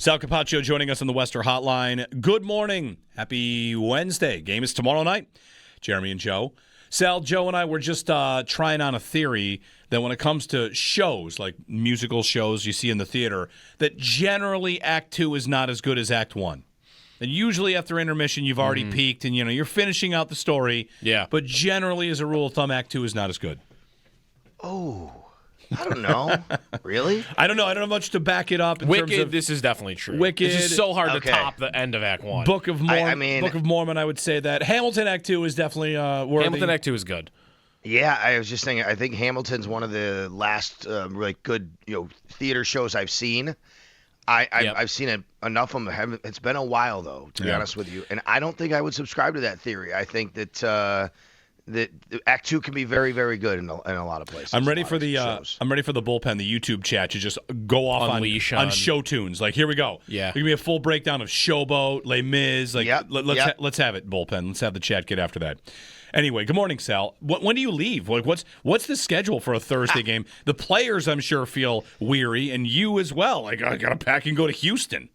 Sal Capaccio joining us on the Western Hotline. Good morning. Happy Wednesday. Game is tomorrow night. Jeremy and Joe. Sal, Joe and I were just trying on a theory that when it comes to shows, like musical shows you see in the theater, that generally Act 2 is not as good as Act 1. And usually after intermission, you've already peaked and you're finishing out the story. Yeah. But generally, as a rule of thumb, Act 2 is not as good. Oh, I don't know. Really? I don't know. I don't know much to back it up. In Wicked, terms of this is definitely true. Wicked. This is so hard Okay. to top the end of Act 1. Book of Mormon. mean- Book of Mormon. I would say that Hamilton Act 2 is definitely worthy. Hamilton Act 2 is good. Yeah, I was just thinking. I think Hamilton's one of the last really good, theater shows I've seen. I've seen it, enough of them. It's been a while though, to be honest with you, and I don't think I would subscribe to that theory. I think that that Act 2 can be very, very good in a lot of places. I'm ready for the shows. I'm ready for the bullpen, the YouTube chat to just go off Unleash on on- show tunes. Like, here we go. Yeah. Give me a full breakdown of Showboat, Les Mis. Like, Yep, let's have it, bullpen. Let's have the chat get after that. Anyway, good morning, Sal. When do you leave? Like, what's the schedule for a Thursday game? The players, I'm sure, feel weary, and you as well. Like, I gotta pack and go to Houston.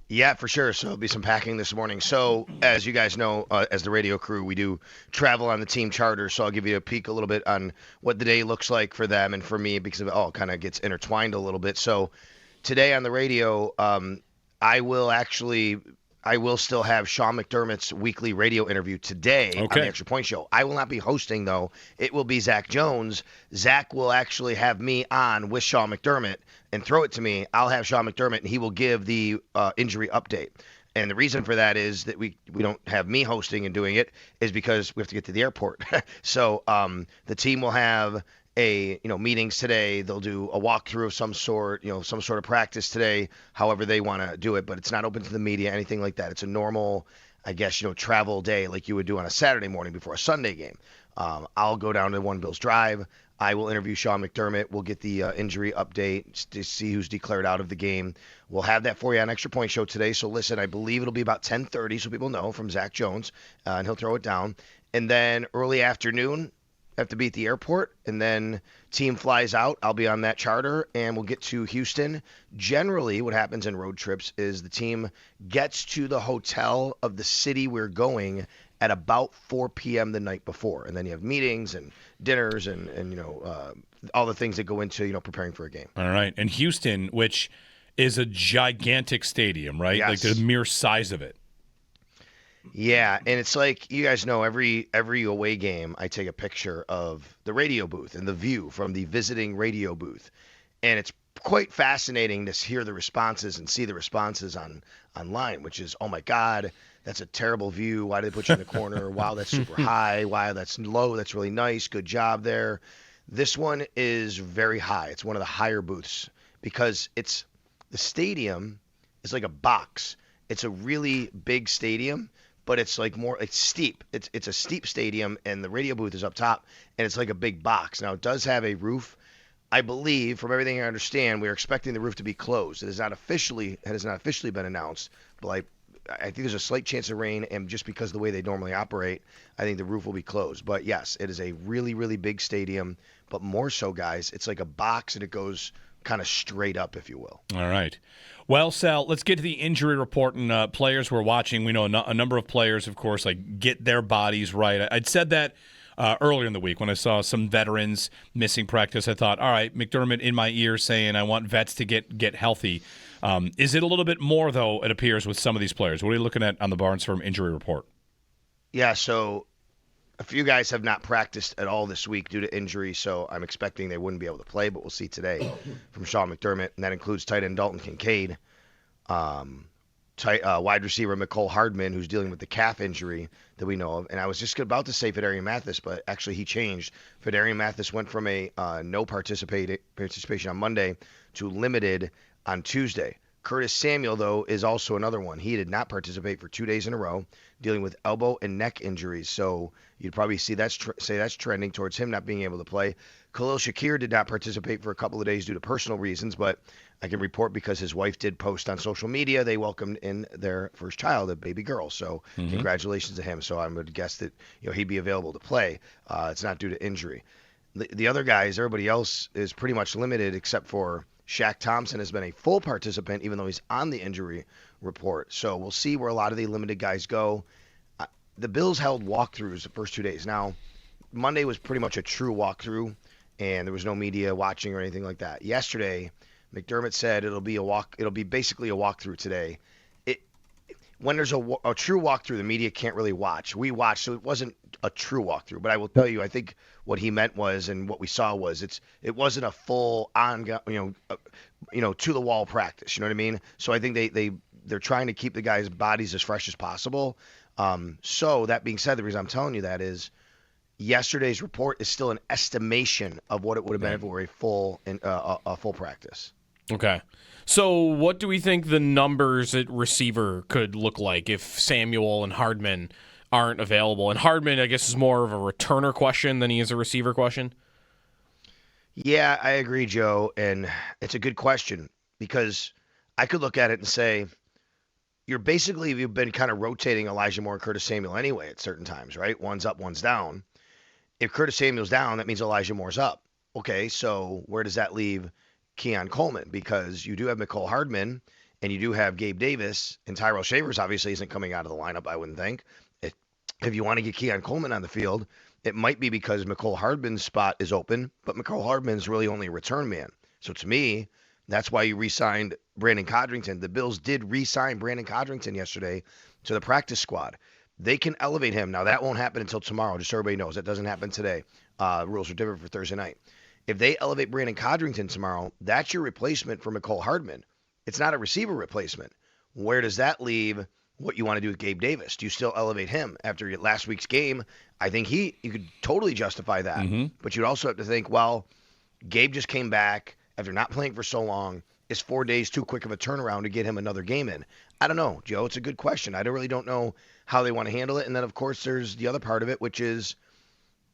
Yeah, for sure. So there'll be some packing this morning. So as you guys know, as the radio crew, we do travel on the team charter. So I'll give you a peek a little bit on what the day looks like for them and for me, because it all kind of gets intertwined a little bit. So today on the radio, I will still have Sean McDermott's weekly radio interview today on the Extra Point Show. I will not be hosting, though. It will be Zach Jones. Zach will actually have me on with Sean McDermott and throw it to me. I'll have Sean McDermott, and he will give the injury update. And the reason for that is that we don't have me hosting and doing it is because we have to get to the airport. So the team will have meetings today. They'll do a walkthrough of some sort, some sort of practice today, however they want to do it, but it's not open to the media, anything like that. It's a normal, I guess, travel day like you would do on a Saturday morning before a Sunday game. I'll go down to One Bills Drive. I will interview Sean McDermott. We'll get the injury update to see who's declared out of the game. We'll have that for you on Extra Point Show today. So listen, I believe it'll be about 10:30, so people know, from Zach Jones, and he'll throw it down. And then early afternoon, have to be at the airport, and then team flies out. I'll be on that charter, and we'll get to Houston. Generally, what happens in road trips is the team gets to the hotel of the city we're going at about 4 p.m. the night before, and then you have meetings and dinners and all the things that go into preparing for a game. All right, and Houston, which is a gigantic stadium, right? Yes. Like the mere size of it. Yeah, and it's like, you guys know, every away game, I take a picture of the radio booth and the view from the visiting radio booth. And it's quite fascinating to hear the responses and see the responses online, which is, oh my God, that's a terrible view. Why did they put you in the corner? Wow, that's super high. Wow, that's low. That's really nice. Good job there. This one is very high. It's one of the higher booths because the stadium is like a box. It's a really big stadium, but it's steep. It's a steep stadium, and the radio booth is up top, and it's like a big box. Now, it does have a roof. I believe, from everything I understand, we are expecting the roof to be closed. It has not officially been announced, but I think there's a slight chance of rain, and just because of the way they normally operate, I think the roof will be closed. But yes, it is a really, really big stadium, but more so, guys, it's like a box, and it goes kind of straight up, if you will. All right. Well, Sal, let's get to the injury report and players we're watching. We know a number of players, of course, get their bodies right. I'd said that earlier in the week when I saw some veterans missing practice. I thought, all right, McDermott in my ear saying I want vets to get healthy. Is it a little bit more, though, it appears, with some of these players? What are you looking at on the Barnes Firm injury report? Yeah, so a few guys have not practiced at all this week due to injury, so I'm expecting they wouldn't be able to play, but we'll see today from Sean McDermott, and that includes tight end Dalton Kincaid, wide receiver Mecole Hardman, who's dealing with the calf injury that we know of. And I was just about to say Fedarian Mathis, but actually he changed. Fedarian Mathis went from a no participation on Monday to limited on Tuesday. Curtis Samuel, though, is also another one. He did not participate for 2 days in a row, dealing with elbow and neck injuries. So you'd probably see that's trending towards him not being able to play. Khalil Shakir did not participate for a couple of days due to personal reasons, but I can report because his wife did post on social media they welcomed in their first child, a baby girl. So congratulations to him. So I would guess that he'd be available to play. It's not due to injury. The other guys, everybody else is pretty much limited except for Shaq Thompson has been a full participant, even though he's on the injury report. So we'll see where a lot of the limited guys go. The Bills held walkthroughs the first 2 days. Now, Monday was pretty much a true walkthrough, and there was no media watching or anything like that. Yesterday, McDermott said it'll be basically a walkthrough today. When there's a true walkthrough, the media can't really watch. We watched, so it wasn't a true walkthrough. But I will tell you, I think what he meant was, and what we saw was, it wasn't a full on, to the wall practice. You know what I mean? So I think they're trying to keep the guys' bodies as fresh as possible. So that being said, the reason I'm telling you that is yesterday's report is still an estimation of what it would have been if it were a full practice. Okay. So what do we think the numbers at receiver could look like if Samuel and Hardman aren't available? And Hardman, I guess, is more of a returner question than he is a receiver question. Yeah, I agree, Joe. And it's a good question because I could look at it and say, you've been kind of rotating Elijah Moore and Curtis Samuel anyway at certain times, right? One's up, one's down. If Curtis Samuel's down, that means Elijah Moore's up. Okay, so where does that leave Keon Coleman? Because you do have Mecole Hardman and you do have Gabe Davis, and Tyrell Shavers obviously isn't coming out of the lineup, I wouldn't think. If you want to get Keon Coleman on the field, it might be because Mecole Hardman's spot is open, but Mecole Hardman's really only a return man. So to me, that's why you re-signed Brandon Codrington. The Bills did re-sign Brandon Codrington yesterday to the practice squad. They can elevate him. Now, that won't happen until tomorrow, just so everybody knows. That doesn't happen today. Rules are different for Thursday night. If they elevate Brandon Codrington tomorrow, that's your replacement for Mecole Hardman. It's not a receiver replacement. Where does that leave what you want to do with Gabe Davis? Do you still elevate him after last week's game? I think you could totally justify that. Mm-hmm. But you'd also have to think, well, Gabe just came back after not playing for so long. Is 4 days too quick of a turnaround to get him another game in? I don't know, Joe. It's a good question. I really don't know how they want to handle it. And then, of course, there's the other part of it, which is,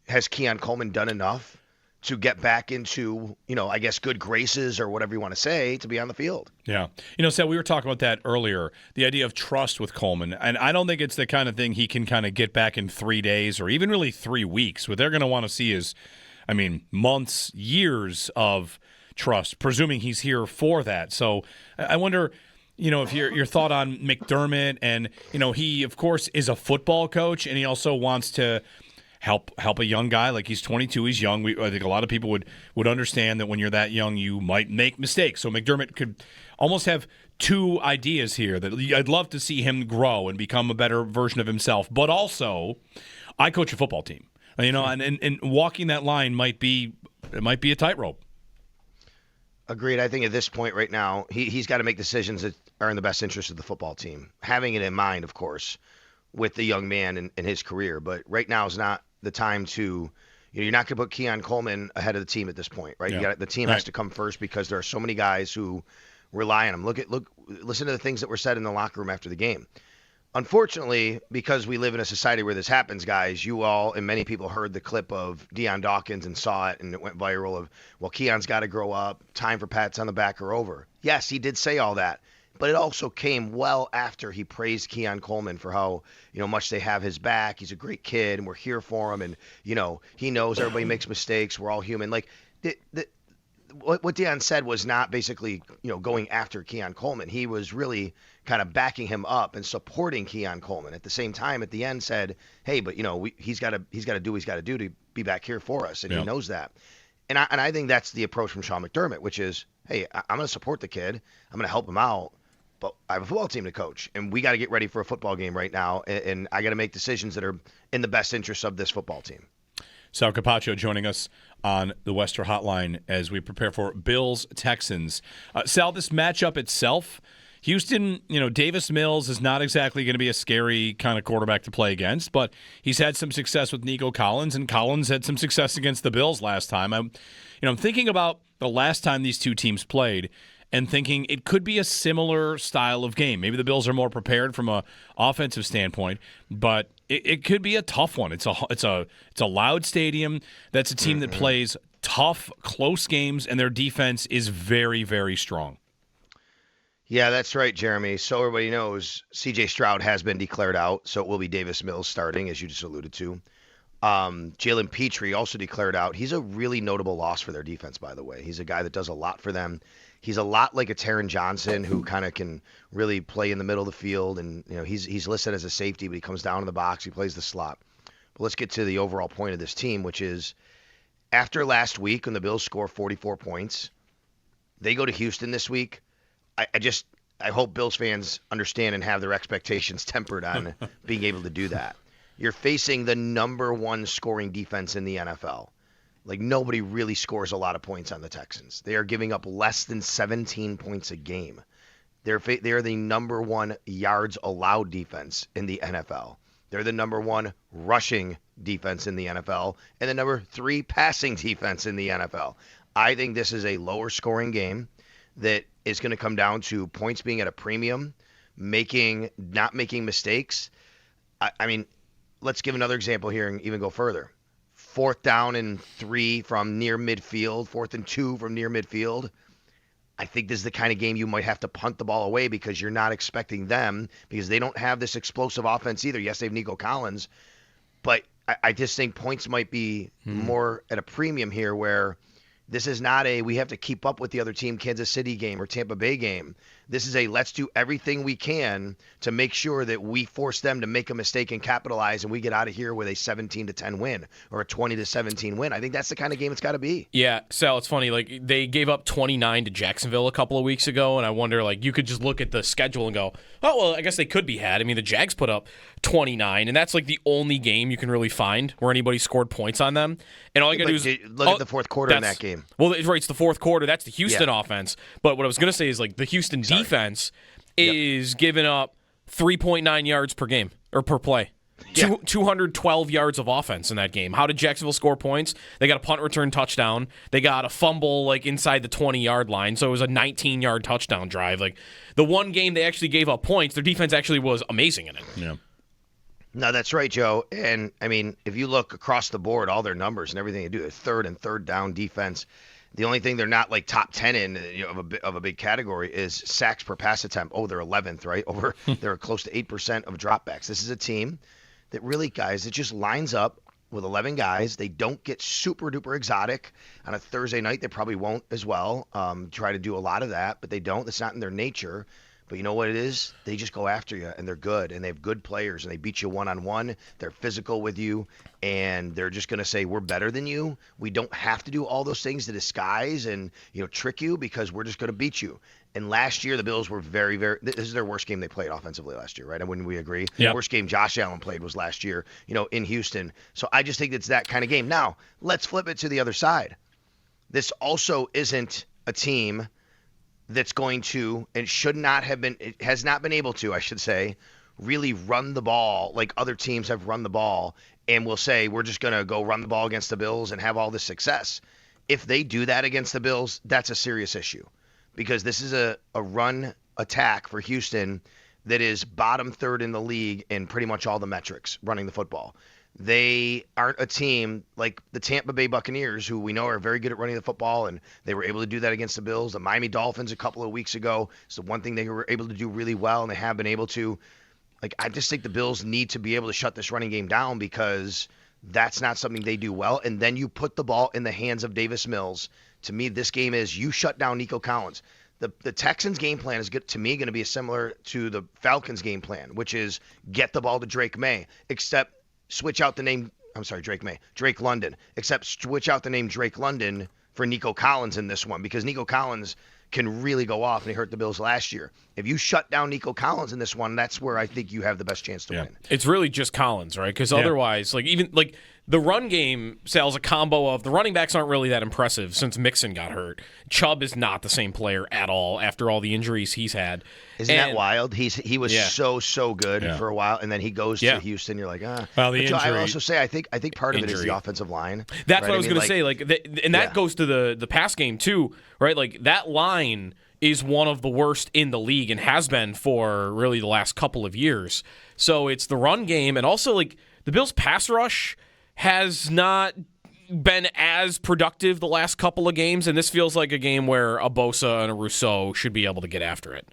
has Keon Coleman done enough to get back into, I guess, good graces or whatever you want to say to be on the field? Yeah. Sal, we were talking about that earlier, the idea of trust with Coleman. And I don't think it's the kind of thing he can kind of get back in 3 days or even really 3 weeks. What they're going to want to see is, months, years of trust, presuming he's here for that. So I wonder, if your thought on McDermott, and, he, of course, is a football coach, and he also wants to help a young guy. Like, he's 22, he's young. I think a lot of people would understand that when you're that young, you might make mistakes. So McDermott could almost have two ideas here, that I'd love to see him grow and become a better version of himself. But also, I coach a football team, and walking that line might be a tightrope. Agreed. I think at this point right now, he's got to make decisions that are in the best interest of the football team, having it in mind, of course, with the young man in his career. But right now is not the time to, you're not going to put Keon Coleman ahead of the team at this point, right? Yeah. The team has to come first because there are so many guys who rely on him. Listen to the things that were said in the locker room after the game. Unfortunately, because we live in a society where this happens, guys, you all and many people heard the clip of Deion Dawkins and saw it, and it went viral of, well, Keon's got to grow up, time for pats on the back are over. Yes, he did say all that, but it also came well after he praised Keon Coleman for how, much they have his back. He's a great kid, and we're here for him, and, he knows everybody makes mistakes. We're all human. Like, what Deion said was not basically, going after Keon Coleman. He was really kind of backing him up and supporting Keon Coleman. At the same time, at the end said, hey, but he's got to do what he's got to do to be back here for us, and he knows that. And I think that's the approach from Sean McDermott, which is, hey, I'm going to support the kid. I'm going to help him out, but I have a football team to coach, and we got to get ready for a football game right now, and I got to make decisions that are in the best interest of this football team. Sal Capaccio joining us on the Western Hotline as we prepare for Bills Texans. Sal, this matchup itself, Houston, Davis Mills is not exactly going to be a scary kind of quarterback to play against, but he's had some success with Nico Collins, and Collins had some success against the Bills last time. I'm thinking about the last time these two teams played and thinking it could be a similar style of game. Maybe the Bills are more prepared from an offensive standpoint, but it could be a tough one. It's a loud stadium. That's a team that plays tough, close games, and their defense is very, very strong. Yeah, that's right, Jeremy. So everybody knows C.J. Stroud has been declared out, so it will be Davis Mills starting, as you just alluded to. Jalen Petrie also declared out. He's a really notable loss for their defense, by the way. He's a guy that does a lot for them. He's a lot like a Taron Johnson who kind of can really play in the middle of the field, and he's listed as a safety, but he comes down in the box, he plays the slot. But let's get to the overall point of this team, which is after last week when the Bills score 44 points, they go to Houston this week. I hope Bills fans understand and have their expectations tempered on being able to do that. You're facing the number one scoring defense in the NFL. Like, nobody really scores a lot of points on the Texans. They are giving up less than 17 points a game. They are the number one yards allowed defense in the NFL. They're the number one rushing defense in the NFL and the number 3 passing defense in the NFL. I think this is a lower scoring game that is going to come down to points being at a premium, not making mistakes. I mean, let's give another example here and even go further. 4th down and 3 from near midfield, 4th and 2 from near midfield. I think this is the kind of game you might have to punt the ball away because you're not expecting them, because they don't have this explosive offense either. Yes, they have Nico Collins, but I just think points might be more at a premium here, where this is not we have to keep up with the other team, Kansas City game or Tampa Bay game. This is let's do everything we can to make sure that we force them to make a mistake and capitalize, and we get out of here with a 17-10 win or a 20-17 win. I think that's the kind of game it's got to be. Yeah, Sal, it's funny. Like, they gave up 29 to Jacksonville a couple of weeks ago, and I wonder, like, you could just look at the schedule and go, oh, well, I guess they could be had. I mean, the Jags put up 29, and that's like the only game you can really find where anybody scored points on them. And all you got to do is look at the fourth quarter in that game. Well, it's the fourth quarter. That's the Houston offense. But what I was going to say is, like, the Houston defense is giving up 3.9 yards per game or per play. 212 yards of offense in that game. How did Jacksonville score points? They got a punt return touchdown. They got a fumble like inside the 20-yard line, so it was a 19-yard touchdown drive. Like, the one game they actually gave up points, their defense actually was amazing in it. Yeah. No, that's right, Joe. And, I mean, if you look across the board, all their numbers and everything they do, third and third down defense, the only thing they're not like top 10 in of a big category is sacks per pass attempt. Oh, they're 11th, right? They're close to 8% of dropbacks. This is a team that really, guys, it just lines up with 11 guys. They don't get super duper exotic on a Thursday night. They probably won't as well. Try to do a lot of that, but they don't. That's not in their nature. But you know what it is? They just go after you, and they're good, and they have good players, and they beat you one-on-one. They're physical with you, and they're just going to say, we're better than you. We don't have to do all those things to disguise and trick you, because we're just going to beat you. And last year, the Bills were very, very – this is their worst game they played offensively last year, right? And wouldn't we agree? Yep. The worst game Josh Allen played was last year, in Houston. So I just think it's that kind of game. Now, let's flip it to the other side. This also isn't a team – that's going to, and should not have been, it has not been able to, I should say, really run the ball like other teams have run the ball, and will say, we're just going to go run the ball against the Bills and have all this success. If they do that against the Bills, that's a serious issue, because this is a run attack for Houston that is bottom third in the league in pretty much all the metrics running the football. They aren't a team like the Tampa Bay Buccaneers, who we know are very good at running the football, and they were able to do that against the Bills. The Miami Dolphins a couple of weeks ago, it's the one thing they were able to do really well, and they have been able to. Like, I just think the Bills need to be able to shut this running game down, because that's not something they do well. And then you put the ball in the hands of Davis Mills. To me, this game is you shut down Nico Collins. The Texans' game plan is, to me, going to be similar to the Falcons' game plan, which is get the ball to Drake May, except switch out the name, Drake London, except switch out the name Drake London for Nico Collins in this one, because Nico Collins can really go off, and he hurt the Bills last year. If you shut down Nico Collins in this one, that's where I think you have the best chance to win. It's really just Collins, right? Because otherwise, the run game, Sal's a combo of the running backs aren't really that impressive since Mixon got hurt. Chubb is not the same player at all after all the injuries he's had. Isn't that wild? He was so good for a while, and then he goes to Houston. You're like, Well, the injury. I also say I think part of it is the offensive line. That's what I was going to say. That goes to the pass game too, right? Like, that line is one of the worst in the league and has been for really the last couple of years. So it's the run game, and also, like, the Bills' pass rush has not been as productive the last couple of games, and this feels like a game where a Bosa and a Rousseau should be able to get after it.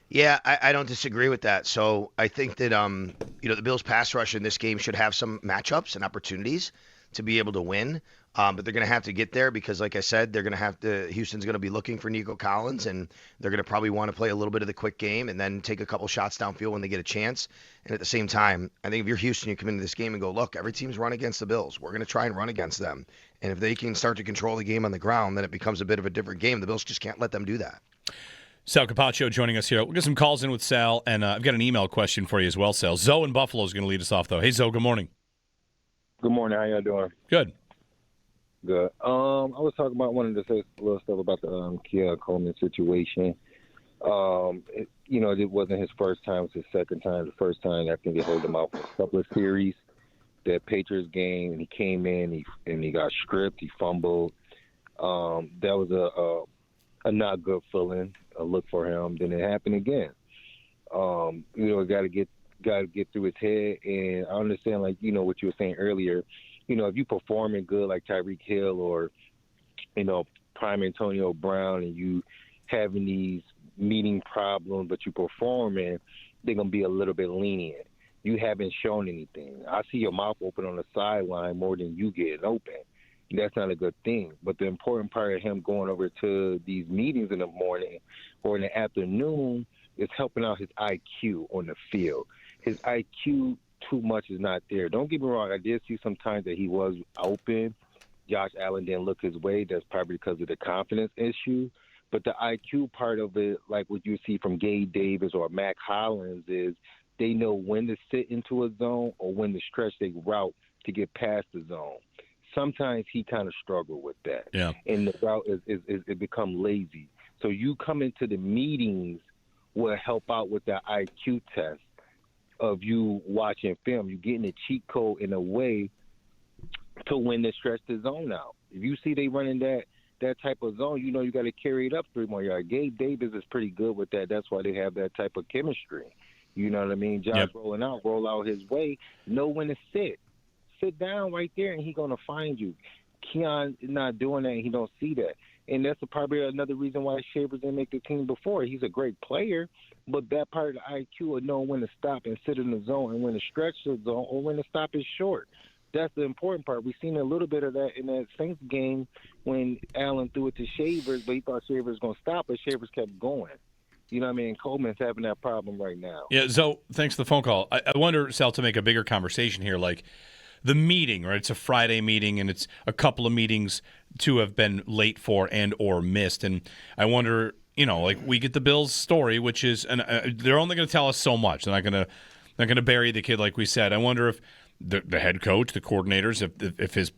Yeah, I don't disagree with that. So I think that the Bills' pass rush in this game should have some matchups and opportunities to be able to win. But they're going to have to get there because, like I said, they're going to have to. Houston's going to be looking for Nico Collins, and they're going to probably want to play a little bit of the quick game and then take a couple shots downfield when they get a chance. And at the same time, I think if you're Houston, you come into this game and go, look, every team's run against the Bills. We're going to try and run against them. And if they can start to control the game on the ground, then it becomes a bit of a different game. The Bills just can't let them do that. Sal Capaccio joining us here. We'll get some calls in with Sal, and I've got an email question for you as well, Sal. Zoe in Buffalo is going to lead us off, though. Hey, Zoe, good morning. Good morning. How y'all doing? Good. Good. I wanted to say a little stuff about the Keon Coleman situation. It wasn't his first time. It was his second time. The first time, I think they held him out for a couple of series. That Patriots game, and he came in and he got stripped. He fumbled. That was a not good feeling, a look for him. Then it happened again. Got to get through his head. And I understand, what you were saying earlier. If you performing good like Tyreek Hill or, prime Antonio Brown, and you having these meeting problems, but you performing, they're going to be a little bit lenient. You haven't shown anything. I see your mouth open on the sideline more than you getting open. That's not a good thing. But the important part of him going over to these meetings in the morning or in the afternoon is helping out his IQ on the field. His IQ too much is not there. Don't get me wrong. I did see sometimes that he was open. Josh Allen didn't look his way. That's probably because of the confidence issue. But the IQ part of it, like what you see from Gabe Davis or Mac Hollins, is they know when to sit into a zone or when to stretch their route to get past the zone. Sometimes he kind of struggled with that. Yeah. And the route is it become lazy. So you come into the meetings will help out with the IQ test of you watching film. You're getting a cheat code in a way to when to stretch the zone out. If you see they running that type of zone, you got to carry it up 3 more yards. Gabe Davis is pretty good with that. That's why they have that type of chemistry. You know what I mean? Josh roll out his way, know when to sit. Sit down right there, and he's going to find you. Keon is not doing that, and he don't see that. And that's probably another reason why Shavers didn't make the team before. He's a great player, but that part of the IQ of knowing when to stop and sit in the zone and when to stretch the zone or when to stop is short. That's the important part. We've seen a little bit of that in that Saints game when Allen threw it to Shavers, but he thought Shavers was going to stop, but Shavers kept going. You know what I mean? Coleman's having that problem right now. Yeah, Zoe, thanks for the phone call. I wonder, Sal, to make a bigger conversation here, like the meeting, right? It's a Friday meeting, and it's a couple of meetings to have been late for and or missed. And I wonder, we get the Bills story, which is, and they're only going to tell us so much. They're not going to bury the kid, like we said. I wonder if the head coach, the coordinators, if his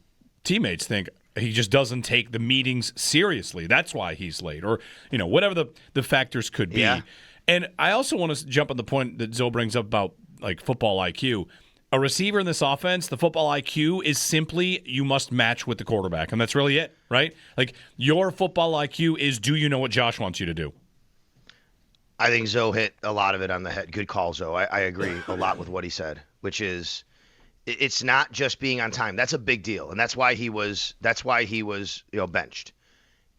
teammates think he just doesn't take the meetings seriously. That's why he's late, or whatever the factors could be. Yeah. And I also want to jump on the point that Zoe brings up about like football IQ. A receiver in this offense, the football IQ is simply you must match with the quarterback, and that's really it, right? Like your football IQ is, do you know what Josh wants you to do? I think Zoe hit a lot of it on the head. Good call, Zoe. I agree a lot with what he said, which is it's not just being on time. That's a big deal, and that's why he was benched.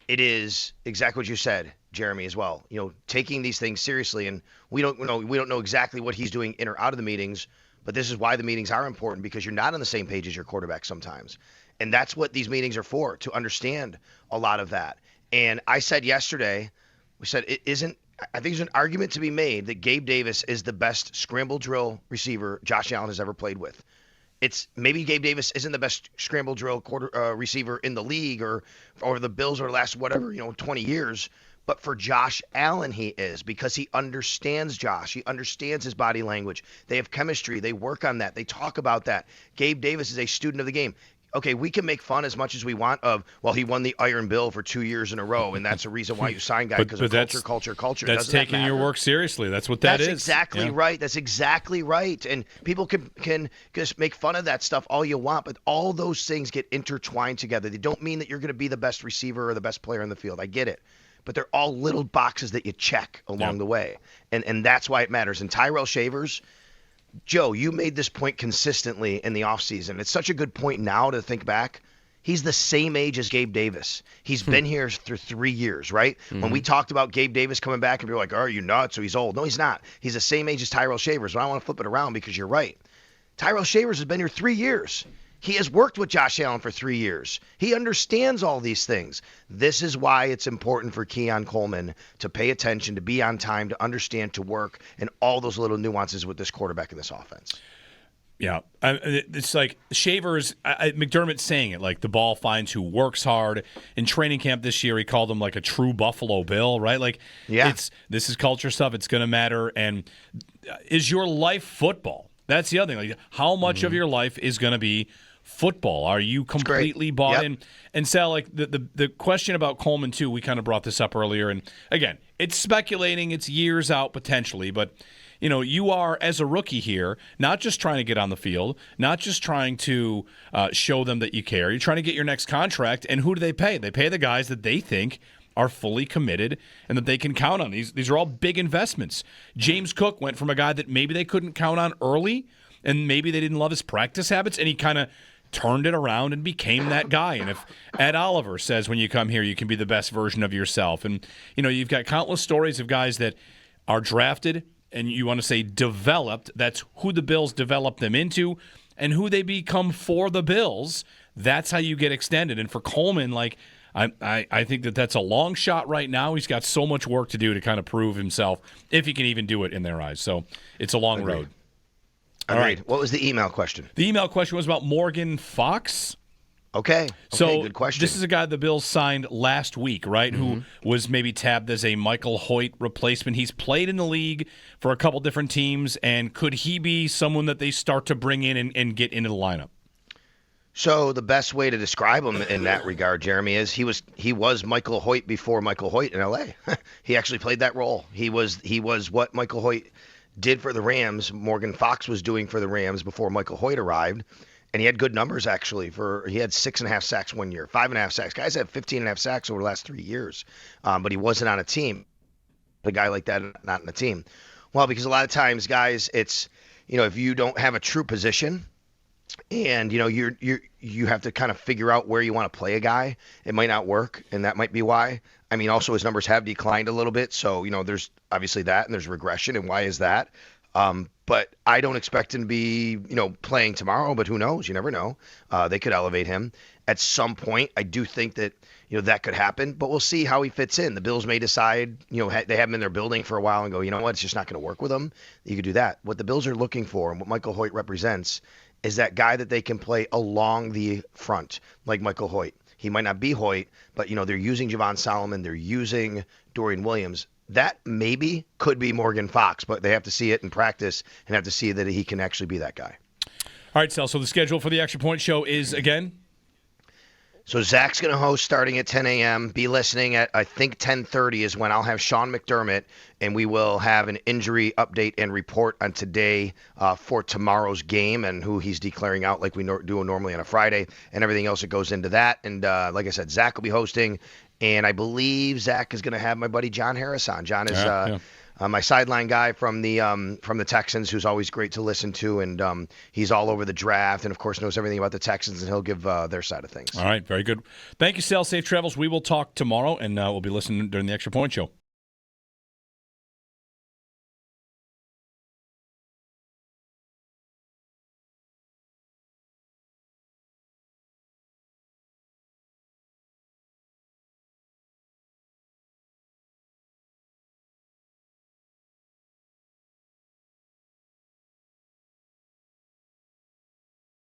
It is exactly what you said, Jeremy, as well. Taking these things seriously, and we don't know exactly what he's doing in or out of the meetings. But this is why the meetings are important, because you're not on the same page as your quarterback sometimes. And that's what these meetings are for, to understand a lot of that. And I said yesterday, I think there's an argument to be made that Gabe Davis is the best scramble drill receiver Josh Allen has ever played with. It's maybe Gabe Davis isn't the best scramble drill receiver in the league or the Bills or the last 20 years. But for Josh Allen, he is, because he understands Josh. He understands his body language. They have chemistry. They work on that. They talk about that. Gabe Davis is a student of the game. Okay, we can make fun as much as we want of, he won the Iron Bill for 2 years in a row, and that's a reason why you sign guys, because of culture. That's taking your work seriously. That's what that is. That's exactly right. That's exactly right. And people can just make fun of that stuff all you want, but all those things get intertwined together. They don't mean that you're going to be the best receiver or the best player in the field. I get it. But they're all little boxes that you check along the way. And that's why it matters. And Tyrell Shavers, Joe, you made this point consistently in the offseason. It's such a good point now to think back. He's the same age as Gabe Davis. He's been here for 3 years, right? Mm-hmm. When we talked about Gabe Davis coming back, and people were like, are you nuts? So he's old. No, he's not. He's the same age as Tyrell Shavers. But I want to flip it around because you're right. Tyrell Shavers has been here 3 years. He has worked with Josh Allen for 3 years. He understands all these things. This is why it's important for Keon Coleman to pay attention, to be on time, to understand, to work, and all those little nuances with this quarterback and this offense. Yeah, it's like Shavers, McDermott's saying it, like the ball finds who works hard. In training camp this year, he called him like a true Buffalo Bill, right? Like, this is culture stuff. It's going to matter. And is your life football? That's the other thing. Like, how much of your life is going to be football? Are you completely bought in? And Sal, like the question about Coleman too, we kind of brought this up earlier. And again, it's speculating. It's years out potentially, but you are, as a rookie here, not just trying to get on the field, not just trying to show them that you care. You're trying to get your next contract, and who do they pay? They pay the guys that they think are fully committed and that they can count on. These are all big investments. James Cook went from a guy that maybe they couldn't count on early, and maybe they didn't love his practice habits, and he kind of turned it around and became that guy. And if Ed Oliver says when you come here you can be the best version of yourself, and you've got countless stories of guys that are drafted and you want to say developed, that's who the Bills developed them into, and who they become for the Bills, that's how you get extended. And for Coleman, like, I think that's a long shot right now. He's got so much work to do to kind of prove himself, if he can even do it in their eyes. So it's a long road. All right. What was the email question? The email question was about Morgan Fox. Okay. So good question. This is a guy the Bills signed last week, right? Who was maybe tabbed as a Michael Hoyt replacement. He's played in the league for a couple different teams, and could he be someone that they start to bring in and get into the lineup? So the best way to describe him in that regard, Jeremy, is he was Michael Hoyt before Michael Hoyt in L.A. He actually played that role. He was what Michael Hoyt did for the Rams, Morgan Fox was doing for the Rams before Michael Hoyt arrived. And he had good numbers, actually. He had 6.5 sacks 1 year, 5.5 sacks. Guys had 15.5 sacks over the last 3 years, but he wasn't on a team. A guy like that not on a team. Well, because a lot of times, guys, it's if you don't have a true position, and you have to kind of figure out where you want to play a guy, it might not work, and that might be why. I mean, also his numbers have declined a little bit, so there's obviously that, and there's regression, and why is that? But I don't expect him to be, playing tomorrow, but who knows? You never know. They could elevate him at some point. I do think that, that could happen, but we'll see how he fits in. The Bills may decide, they have him in their building for a while and go, you know what, it's just not going to work with him. You could do that. What the Bills are looking for and what Michael Hoyt represents is that guy that they can play along the front, like Michael Hoyt. He might not be Hoyt, but, they're using Javon Solomon. They're using Dorian Williams. That maybe could be Morgan Fox, but they have to see it in practice and have to see that he can actually be that guy. All right, Sal, so the schedule for the Extra Point Show is, again? So Zach's going to host starting at 10 a.m. Be listening at, I think, 10:30 is when I'll have Sean McDermott, and we will have an injury update and report on today for tomorrow's game and who he's declaring out like we do normally on a Friday and everything else that goes into that. And like I said, Zach will be hosting. And I believe Zach is going to have my buddy John Harris on. John is my sideline guy from the Texans, who's always great to listen to, and he's all over the draft and, of course, knows everything about the Texans, and he'll give their side of things. All right, very good. Thank you, Sal. Safe travels. We will talk tomorrow, and we'll be listening during the Extra Point Show.